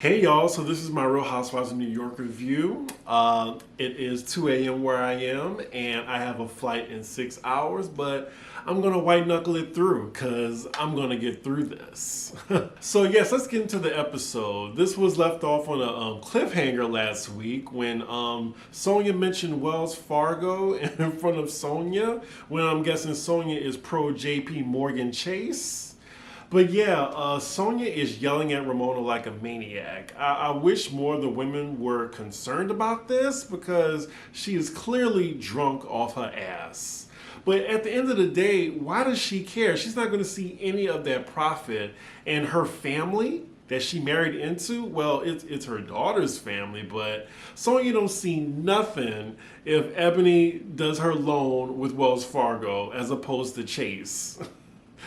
Hey y'all, so this is my Real Housewives of New York review. It is 2 a.m. where I am, and I have a flight in 6 hours, but I'm gonna white knuckle it through because I'm gonna get through this. So yes, let's get into the episode. This was left off on a cliffhanger last week when Sonia mentioned Wells Fargo in front of Sonia, when I'm guessing Sonia is pro JP Morgan Chase. But yeah, Sonia is yelling at Ramona like a maniac. I wish more of the women were concerned about this because she is clearly drunk off her ass. But at the end of the day, why does she care? She's not going to see any of that profit. And her family that she married into, well, it's her daughter's family, but Sonia don't see nothing if Ebony does her loan with Wells Fargo as opposed to Chase.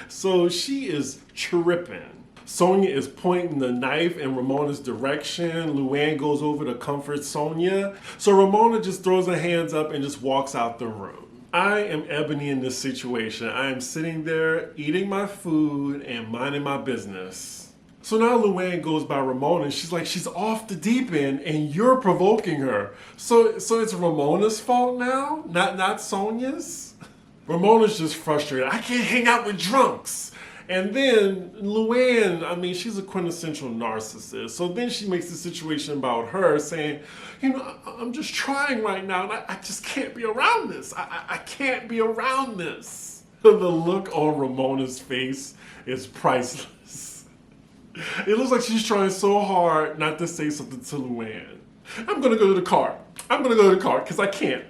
So she is tripping. Sonia is pointing the knife in Ramona's direction. Luann goes over to comfort Sonia. So Ramona just throws her hands up and just walks out the room. I am Ebony in this situation. I am sitting there eating my food and minding my business. So now Luann goes by Ramona and she's like, she's off the deep end and you're provoking her. So it's Ramona's fault now? Not Sonia's? Ramona's just frustrated. I can't hang out with drunks. And then Luann, I mean, she's a quintessential narcissist. So then she makes the situation about her saying, I'm just trying right now and I just can't be around this. I can't be around this. The look on Ramona's face is priceless. It looks like she's trying so hard not to say something to Luann. I'm going to go to the car. I'm going to go to the car because I can't.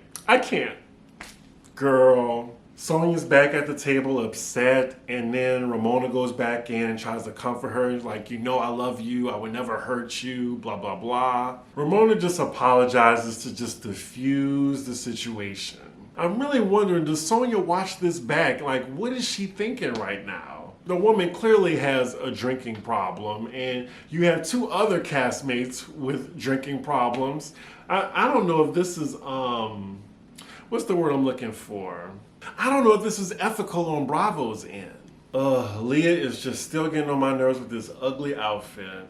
Girl. Sonia's back at the table upset, and then Ramona goes back in and tries to comfort her, like, I love you, I would never hurt you, blah, blah, blah. Ramona just apologizes to just diffuse the situation. I'm really wondering, does Sonia watch this back? Like, what is she thinking right now? The woman clearly has a drinking problem, and you have two other castmates with drinking problems. I don't know if this is, what's the word I'm looking for? I don't know if this is ethical on Bravo's end. Leah is just still getting on my nerves with this ugly outfit.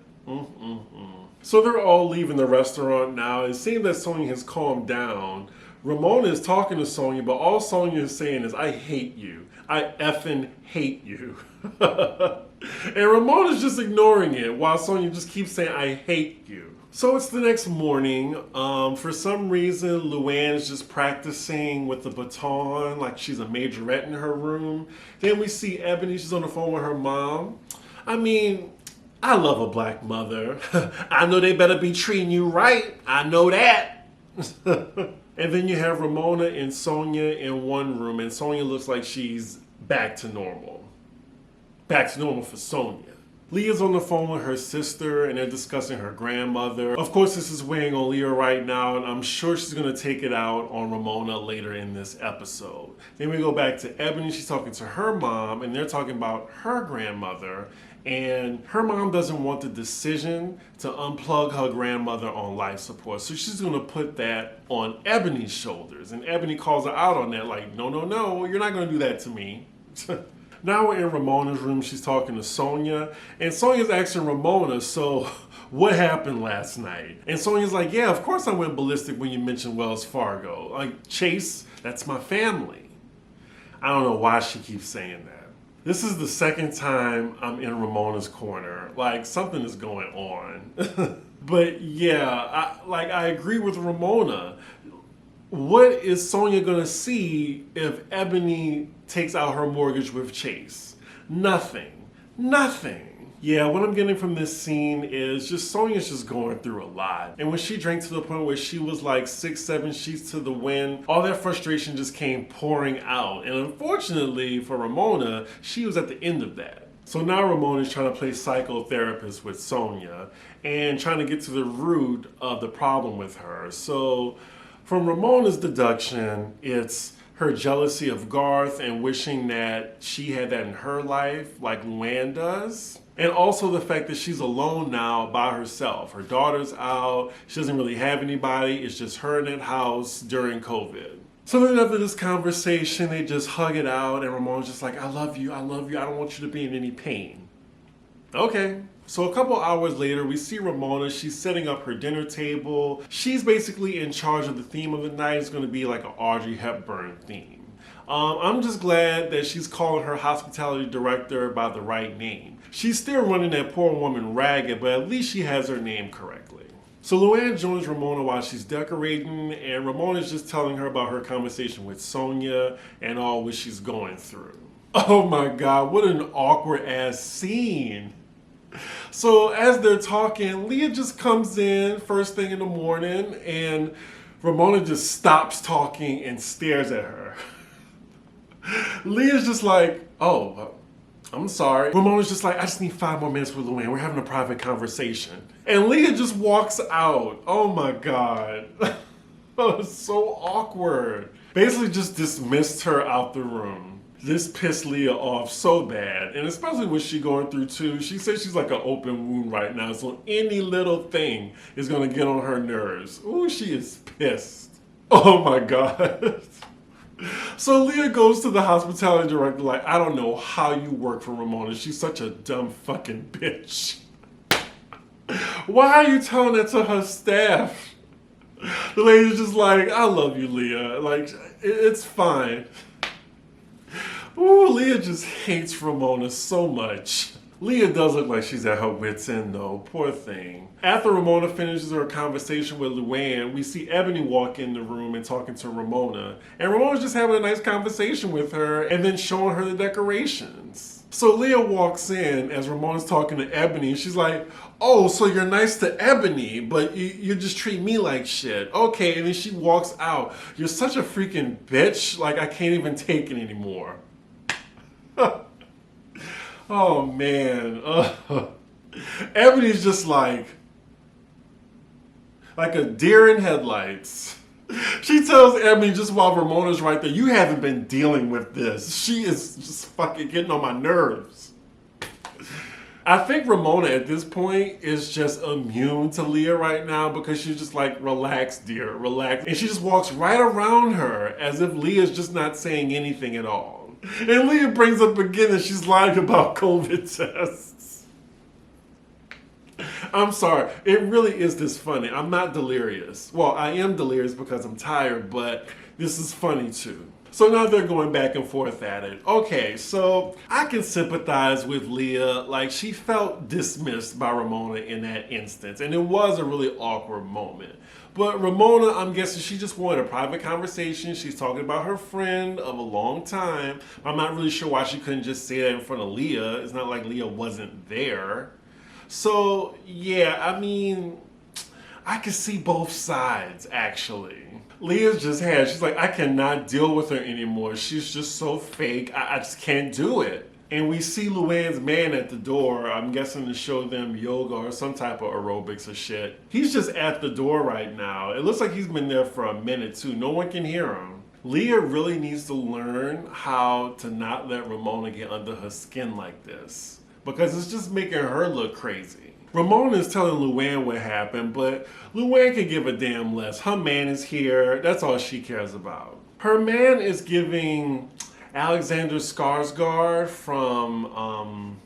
So they're all leaving the restaurant now. It seems that Sonia has calmed down. Ramona is talking to Sonia, but all Sonia is saying is, I hate you. I effing hate you. And Ramona's just ignoring it while Sonia just keeps saying, I hate you. So it's the next morning. For some reason, Luann is just practicing with the baton like she's a majorette in her room. Then we see Ebony, she's on the phone with her mom. I mean, I love a black mother. I know they better be treating you right. I know that. And then you have Ramona and Sonia in one room, and Sonia looks like she's back to normal. Back to normal for Sonia. Leah's on the phone with her sister and they're discussing her grandmother. Of course, this is weighing on Leah right now, and I'm sure she's going to take it out on Ramona later in this episode. Then we go back to Ebony. She's talking to her mom and they're talking about her grandmother, and her mom doesn't want the decision to unplug her grandmother on life support. So she's going to put that on Ebony's shoulders, and Ebony calls her out on that like, no, you're not going to do that to me. Now we're in Ramona's room. She's talking to Sonia, and Sonia's asking Ramona, so what happened last night? And Sonia's like, yeah, of course I went ballistic when you mentioned Wells Fargo. Like, Chase, that's my family. I don't know why she keeps saying that. This is the second time I'm in Ramona's corner. Like, something is going on. But yeah, I agree with Ramona. What is Sonia gonna see if Ebony takes out her mortgage with Chase? Nothing. Yeah, what I'm getting from this scene is just Sonia's just going through a lot. And when she drank to the point where she was like 6-7 sheets to the wind, all that frustration just came pouring out. And unfortunately for Ramona, she was at the end of that. So now Ramona is trying to play psychotherapist with Sonia and trying to get to the root of the problem with her. So from Ramona's deduction, it's her jealousy of Garth and wishing that she had that in her life like Luann does. And also the fact that she's alone now by herself. Her daughter's out, she doesn't really have anybody, it's just her in that house during COVID. So then after this conversation, they just hug it out and Ramona's just like, I love you, I don't want you to be in any pain. Okay. So a couple hours later, we see Ramona. She's setting up her dinner table. She's basically in charge of the theme of the night. It's going to be like an Audrey Hepburn theme. I'm just glad that she's calling her hospitality director by the right name. She's still running that poor woman ragged, but at least she has her name correctly. So Luann joins Ramona while she's decorating, and Ramona's just telling her about her conversation with Sonia and all what she's going through. Oh my God, what an awkward ass scene. So as they're talking, Leah just comes in first thing in the morning, and Ramona just stops talking and stares at her. Leah's just like, oh, I'm sorry. Ramona's just like, I just need 5 more minutes with Luann. We're having a private conversation. And Leah just walks out. Oh my God. Oh, it's so awkward. Basically just dismissed her out the room. This pissed Leah off so bad. And especially what she's going through too. She says she's like an open wound right now. So any little thing is going to get on her nerves. Ooh, she is pissed. Oh my God. So Leah goes to the hospitality director like, I don't know how you work for Ramona. She's such a dumb fucking bitch. Why are you telling that to her staff? The lady's just like, I love you, Leah. Like, it's fine. Ooh, Leah just hates Ramona so much. Leah does look like she's at her wit's end though, poor thing. After Ramona finishes her conversation with Luann, we see Ebony walk in the room and talking to Ramona. And Ramona's just having a nice conversation with her and then showing her the decorations. So Leah walks in as Ramona's talking to Ebony. She's like, oh, so you're nice to Ebony, but you just treat me like shit. Okay, and then she walks out. You're such a freaking bitch. Like, I can't even take it anymore. Oh man, Ebony's just like a deer in headlights. She tells Ebony just while Ramona's right there, you haven't been dealing with this. She is just fucking getting on my nerves. I think Ramona at this point is just immune to Leah right now because she's just like, relax, dear, relax. And she just walks right around her as if Leah's just not saying anything at all. And Leah brings up again that she's lying about COVID tests. I'm sorry. It really is this funny. I'm not delirious. Well, I am delirious because I'm tired, but this is funny too. So now they're going back and forth at it. Okay, so I can sympathize with Leah. Like, she felt dismissed by Ramona in that instance, and it was a really awkward moment. But Ramona, I'm guessing she just wanted a private conversation. She's talking about her friend of a long time. I'm not really sure why she couldn't just say that in front of Leah. It's not like Leah wasn't there. So, yeah, I mean, I can see both sides, actually. Leah's just had, she's like, I cannot deal with her anymore. She's just so fake. I just can't do it. And we see Luann's man at the door, I'm guessing to show them yoga or some type of aerobics or shit. He's just at the door right now. It looks like he's been there for a minute too. No one can hear him. Leah really needs to learn how to not let Ramona get under her skin like this, because it's just making her look crazy. Ramona is telling Luann what happened, but Luann can give a damn less. Her man is here. That's all she cares about. Her man is giving Alexander Skarsgård from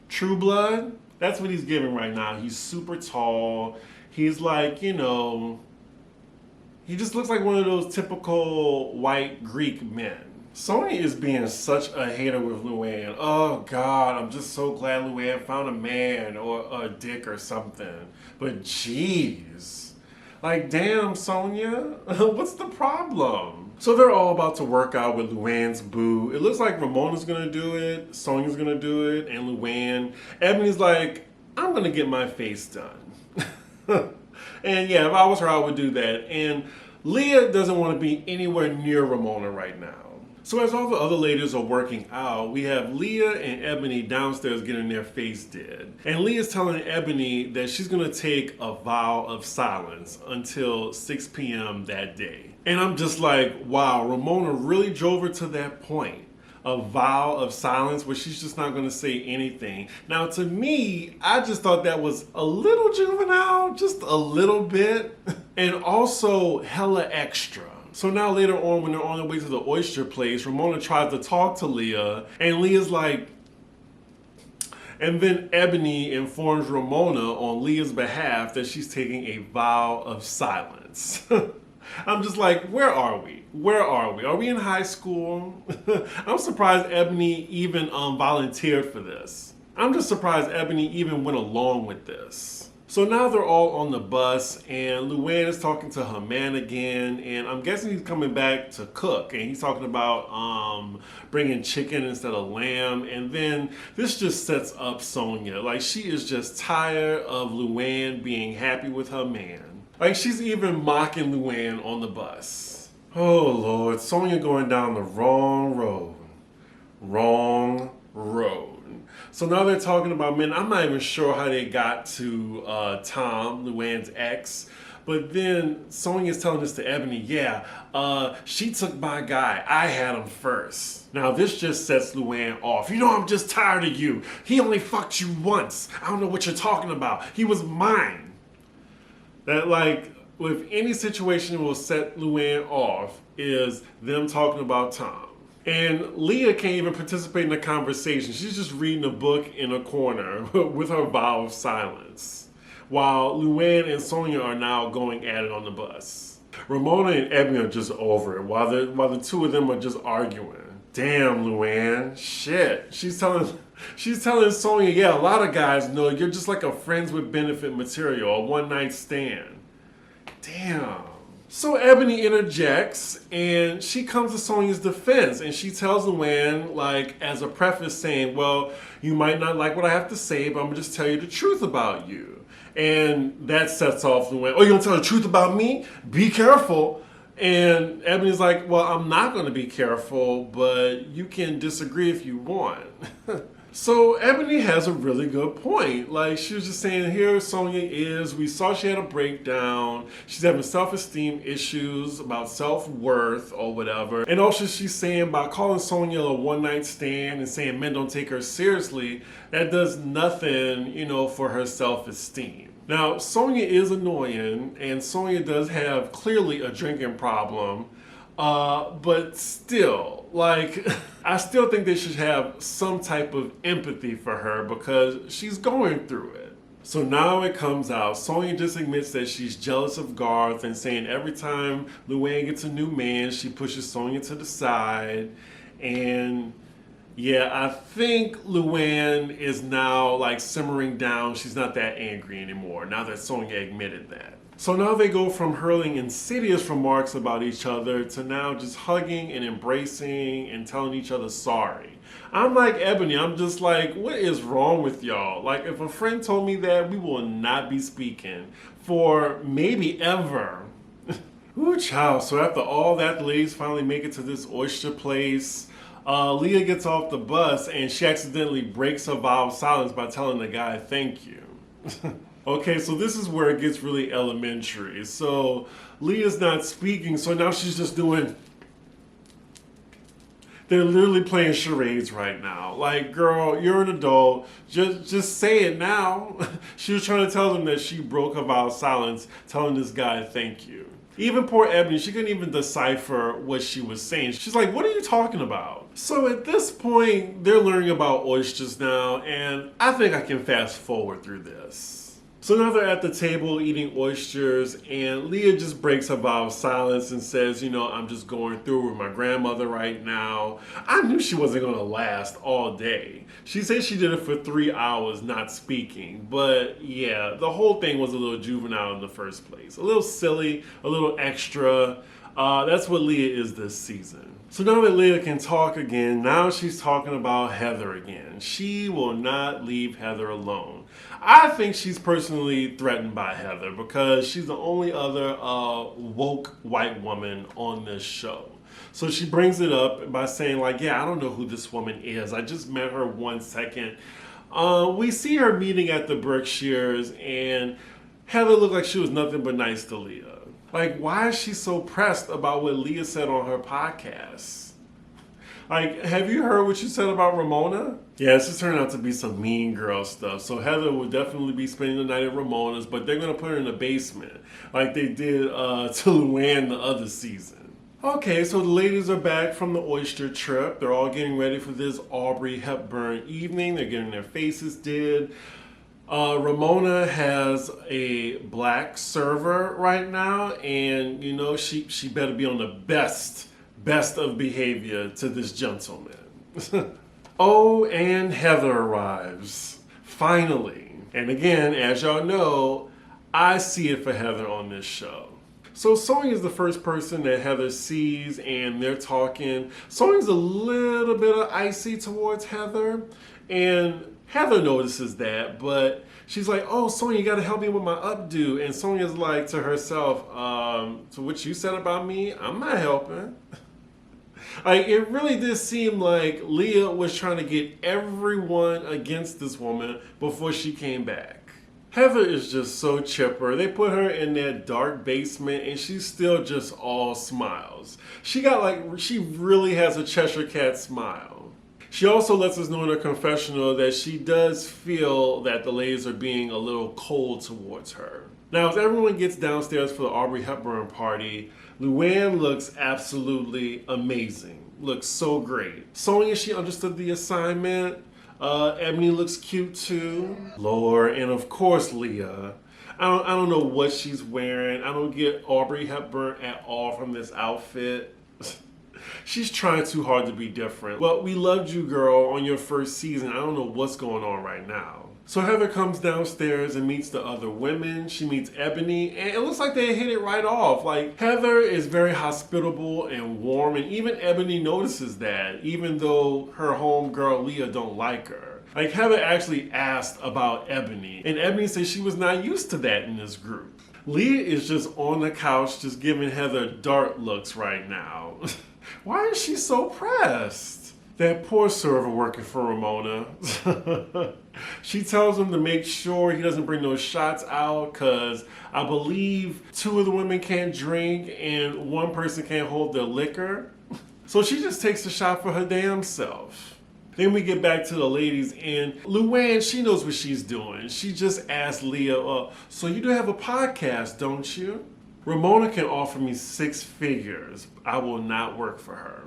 True Blood. That's what he's giving right now. He's super tall. He's like, you know, he just looks like one of those typical white Greek men. Sonya is being such a hater with Luann. Oh God, I'm just so glad Luann found a man or a dick or something. But jeez, like damn Sonya, what's the problem? So they're all about to work out with Luann's boo. It looks like Ramona's gonna do it, Sonya's gonna do it, and Luann. Ebony's like, I'm gonna get my face done. And yeah, if I was her, I would do that. And Leah doesn't want to be anywhere near Ramona right now. So as all the other ladies are working out, we have Leah and Ebony downstairs getting their face did. And Leah's telling Ebony that she's gonna take a vow of silence until 6 p.m. that day. And I'm just like, wow, Ramona really drove her to that point. A vow of silence where she's just not gonna say anything. Now to me, I just thought that was a little juvenile, just a little bit. And also hella extra. So now later on, when they're on their way to the oyster place, Ramona tries to talk to Leah, and Leah's like, And then Ebony informs Ramona on Leah's behalf that she's taking a vow of silence. I'm just like, where are we? Where are we? Are we in high school? I'm surprised Ebony even volunteered for this. I'm just surprised Ebony even went along with this. So now they're all on the bus, and Luann is talking to her man again, and I'm guessing he's coming back to cook, and he's talking about bringing chicken instead of lamb, and then this just sets up Sonia. Like, she is just tired of Luann being happy with her man. Like, she's even mocking Luann on the bus. Oh, Lord. Sonia going down the wrong road. Wrong road. So now they're talking about men. I'm not even sure how they got to Tom, Luann's ex. But then Sonia's telling this to Ebony, she took my guy. I had him first. Now, this just sets Luann off. You know, I'm just tired of you. He only fucked you once. I don't know what you're talking about. He was mine. That, like, with any situation will set Luann off is them talking about Tom. And Leah can't even participate in the conversation. She's just reading a book in a corner with her vow of silence. While Luann and Sonia are now going at it on the bus. Ramona and Ebony are just over it while the two of them are just arguing. Damn, Luann. Shit. She's telling Sonia, a lot of guys know you're just like a friends with benefit material, a one-night stand. Damn. So Ebony interjects, and she comes to Sonia's defense, and she tells Luann, like, as a preface saying, well, you might not like what I have to say, but I'm going to just tell you the truth about you. And that sets off Luann. Oh, you're going to tell the truth about me? Be careful. And Ebony's like, well, I'm not going to be careful, but you can disagree if you want. So Ebony has a really good point. Like, she was just saying, here Sonia is. We saw she had a breakdown. She's having self-esteem issues about self-worth or whatever. And also she's saying by calling Sonia a one-night stand and saying men don't take her seriously, that does nothing, for her self-esteem. Now, Sonia is annoying, and Sonia does have clearly a drinking problem. But still, I still think they should have some type of empathy for her because she's going through it. So now it comes out. Sonia just admits that she's jealous of Garth and saying every time Luann gets a new man, she pushes Sonia to the side. And I think Luann is now simmering down. She's not that angry anymore now that Sonia admitted that. So now they go from hurling insidious remarks about each other to now just hugging and embracing and telling each other sorry. I'm like Ebony, I'm just like, what is wrong with y'all? Like, if a friend told me that, we will not be speaking for maybe ever. Ooh, child. So after all that, the ladies finally make it to this oyster place. Leah gets off the bus and she accidentally breaks her vow of silence by telling the guy, thank you. Okay, so this is where it gets really elementary. So Leah's not speaking, so now she's just doing... They're literally playing charades right now. Like, girl, you're an adult. Just say it now. She was trying to tell them that she broke her vow of silence, telling this guy thank you. Even poor Ebony, she couldn't even decipher what she was saying. She's like, what are you talking about? So at this point, they're learning about oysters now, and I think I can fast forward through this. So now they're at the table eating oysters, and Leah just breaks her vow of silence and says, I'm just going through with my grandmother right now. I knew she wasn't going to last all day. She said she did it for 3 hours not speaking, but the whole thing was a little juvenile in the first place. A little silly, a little extra. That's what Leah is this season. So now that Leah can talk again, now she's talking about Heather again. She will not leave Heather alone. I think she's personally threatened by Heather because she's the only other woke white woman on this show. So she brings it up by saying I don't know who this woman is. I just met her 1 second. We see her meeting at the Berkshires, and Heather looked like she was nothing but nice to Leah. Why is she so pressed about what Leah said on her podcast? Have you heard what you said about Ramona? Yeah, this just turned out to be some mean girl stuff. So Heather will definitely be spending the night at Ramona's, but they're going to put her in the basement like they did to Luann the other season. Okay, so the ladies are back from the oyster trip. They're all getting ready for this Aubrey Hepburn evening. They're getting their faces did. Ramona has a black server right now, and you know she better be on the best of behavior to this gentleman. Oh, and Heather arrives finally, and again, as y'all know, I see it for Heather on this show. So Sonya is the first person that Heather sees, and they're talking. Sonya's a little bit of icy towards Heather, and Heather notices that, but she's like, "Oh, Sonya, you gotta help me with my updo." And Sonya's like to herself, "So what you said about me, I'm not helping." Like, it really did seem like Leah was trying to get everyone against this woman before she came back. Heather is just so chipper. They put her in that dark basement and she's still just all smiles. She really has a Cheshire Cat smile. She also lets us know in her confessional that she does feel that the ladies are being a little cold towards her. Now, as everyone gets downstairs for the Aubrey Hepburn party, Luann looks absolutely amazing. Looks so great. Sonya, she understood the assignment. Ebony looks cute too. Laura, and of course Leah. I don't know what she's wearing. I don't get Aubrey Hepburn at all from this outfit. She's trying too hard to be different. Well, we loved you, girl, on your first season. I don't know what's going on right now. So Heather comes downstairs and meets the other women. She meets Ebony, and it looks like they hit it right off. Like, Heather is very hospitable and warm, and even Ebony notices that, even though her homegirl Leah don't like her. Like, Heather actually asked about Ebony, and Ebony said she was not used to that in this group. Leah is just on the couch, just giving Heather dart looks right now. Why is she so pressed? That poor server working for Ramona. She tells him to make sure he doesn't bring those shots out because I believe 2 of the women can't drink and 1 person can't hold their liquor. So she just takes a shot for her damn self. Then we get back to the ladies, and Luann, she knows what she's doing. She just asked Leah, so you do have a podcast, don't you? Ramona can offer me 6 figures. I will not work for her.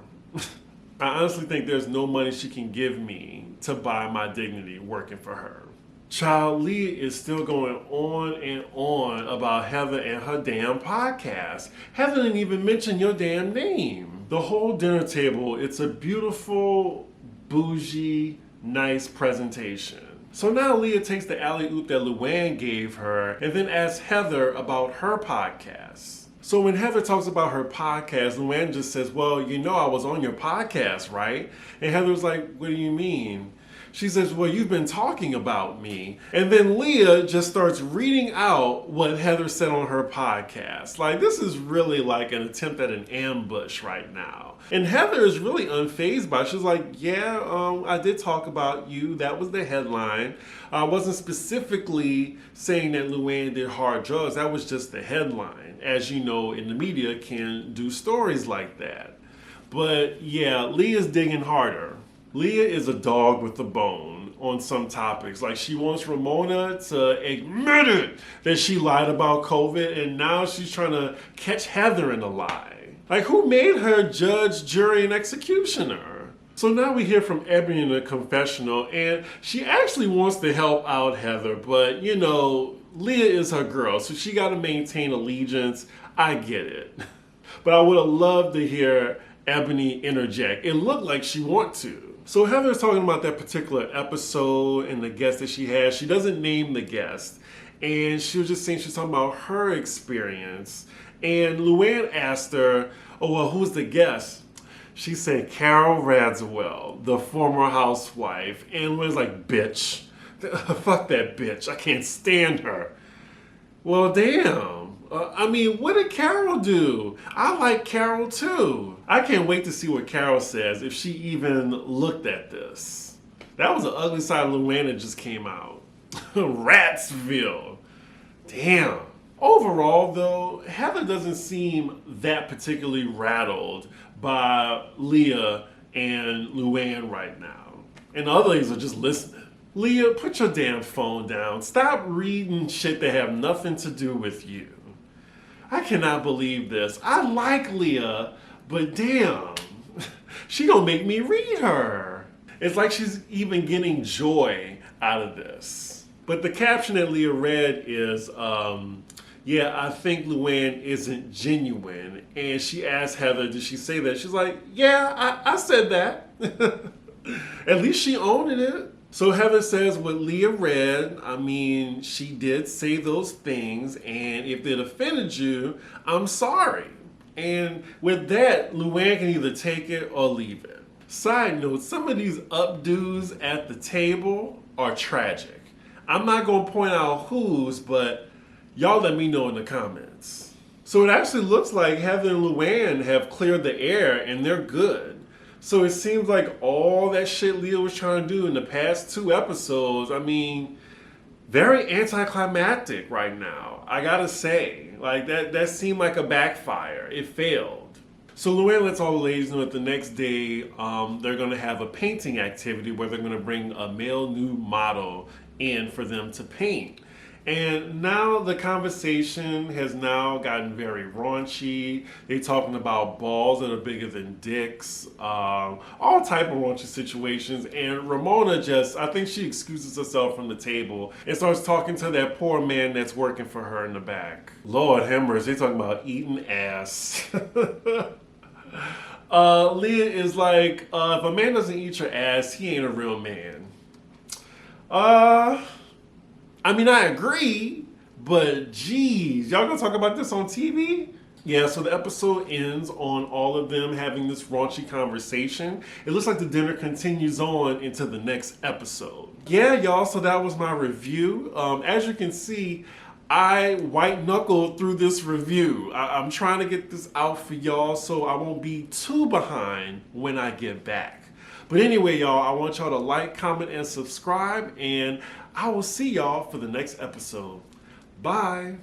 I honestly think there's no money she can give me to buy my dignity working for her. Child, Leah is still going on and on about Heather and her damn podcast. Heather didn't even mention your damn name. The whole dinner table, it's a beautiful, bougie, nice presentation. So now Leah takes the alley-oop that Luann gave her and then asks Heather about her podcast. So when Heather talks about her podcast, Luann just says, well, you know I was on your podcast, right? And Heather's like, what do you mean? She says, well, you've been talking about me. And then Leah just starts reading out what Heather said on her podcast. Like, this is really like an attempt at an ambush right now. And Heather is really unfazed by it. She's like, yeah, I did talk about you. That was the headline. I wasn't specifically saying that Luann did hard drugs. That was just the headline. As you know, in the media can do stories like that. But yeah, Leah's digging harder. Leah is a dog with a bone on some topics. Like, she wants Ramona to admit it that she lied about COVID, and now she's trying to catch Heather in a lie. Like, who made her judge, jury, and executioner? So now we hear from Ebony in the confessional, and she actually wants to help out Heather, but you know, Leah is her girl, so she got to maintain allegiance. I get it. But I would have loved to hear Ebony interject. It looked like she wants to. So Heather's talking about that particular episode and the guest that she has. She doesn't name the guest. And she was just saying she's talking about her experience. And Luann asked her, oh, well, who's the guest? She said Carol Radziwill, the former housewife. And Luann's like, bitch. Fuck that bitch. I can't stand her. Well, damn. I mean, what did Carol do? I like Carol too. I can't wait to see what Carol says if she even looked at this. That was an ugly side of Luann that just came out. Ratsville. Damn. Overall, though, Heather doesn't seem that particularly rattled by Leah and Luann right now. And the other ladies are just listening. Leah, put your damn phone down. Stop reading shit that have nothing to do with you. I cannot believe this. I like Leah, But damn, she gonna make me read her. It's like she's even getting joy out of this. But the caption that Leah read is, yeah, I think Luann isn't genuine. And she asked Heather, did she say that? She's like, yeah, I said that. At least she owned it. So Heather says what Leah read, I mean, she did say those things. And if it offended you, I'm sorry. And with that, Luann can either take it or leave it. Side note, some of these updos at the table are tragic. I'm not going to point out whose, but y'all let me know in the comments. So it actually looks like Heather and Luann have cleared the air and they're good. So it seems like all that shit Leah was trying to do in the past 2 episodes, I mean, very anticlimactic right now. I gotta say, like that seemed like a backfire. It failed. So Luann lets all the ladies know that the next day they're gonna have a painting activity where they're gonna bring a male nude model in for them to paint. And now the conversation has now gotten very raunchy. They're talking about balls that are bigger than dicks, all type of raunchy situations. And Ramona I think she excuses herself from the table and starts talking to that poor man that's working for her in the back. Lord have mercy, they talking about eating ass. Leah is like, if a man doesn't eat your ass, he ain't a real man. I mean, I agree, but geez, y'all gonna talk about this on TV? Yeah, so the episode ends on all of them having this raunchy conversation. It looks like the dinner continues on into the next episode. Yeah, y'all, so that was my review. As you can see, I white knuckled through this review. I'm trying to get this out for y'all so I won't be too behind when I get back. But anyway, y'all, I want y'all to like, comment, and subscribe, and I will see y'all for the next episode. Bye.